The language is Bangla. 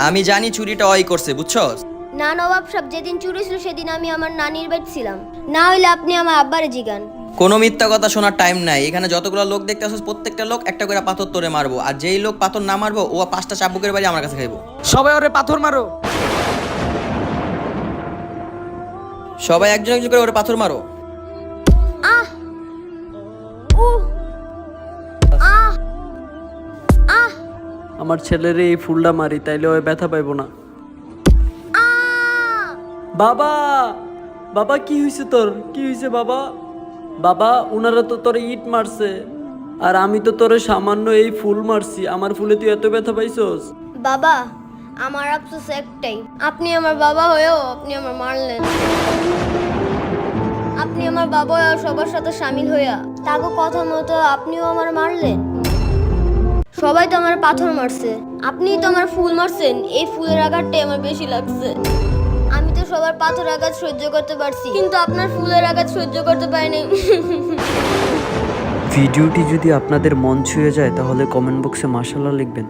আমি জানি চুরিটা ওই করছে, বুঝছস? না নবাব সাহেব, যেদিন চুরি ছিল সেদিন আমি আমার নানির বাড়ি ছিলাম। না হইলে আপনি আমার আব্বারে জিগান। কোনো মিথ্যা কথা শোনার টাইম নাই। এখানে যতগুলো লোক দেখতে আসছিস প্রত্যেকটা লোক একটা করে পাথর তোরে মারবো, আর যেই লোক পাথর না মারবো ও 5টা চাবুকের বাড়ি আমার কাছে খাইবো। সবাই ওরে পাথর মারো। সবাই একজন একজন করে ওরে পাথর মারো। আহ উহ আহ আহ আমার ছেলেরে এই ফুলটা মারি, তাইলে ওই ব্যথা পাইবো না। আহ বাবা, বাবা কি হয়েছে তোর? কি হয়েছে বাবা? বাবা, ওনারা তো তোরে ইট মারছে, আর আমি তো তোরে সামান্য এই ফুল মারছি। আমার ফুলে তুই এত ব্যথা পাইছস? বাবা, আমার আফসোস একটাই, আপনি আমার বাবা হয়েও আপনি আমার মারলেন। আপনি আমার বাবা আর সবার সাথে শামিল হইয়া তাকে কথা মতো আপনিও আমার মারলেন। সবাই তো আমার পাথর মারছে, আপনিই তো আমার ফুল মারছেন। এই ফুলের আঘাতটাই আমার বেশি লাগছে। আমি তো সবার পাথর আঘাত সহ্য করতে পারছি, কিন্তু আপনার ফুলের আঘাত সহ্য করতে পারিনি। ভিডিওটি যদি আপনাদের মন ছুঁয়ে যায় তাহলে কমেন্ট বক্সে মাশাআল্লাহ লিখবেন।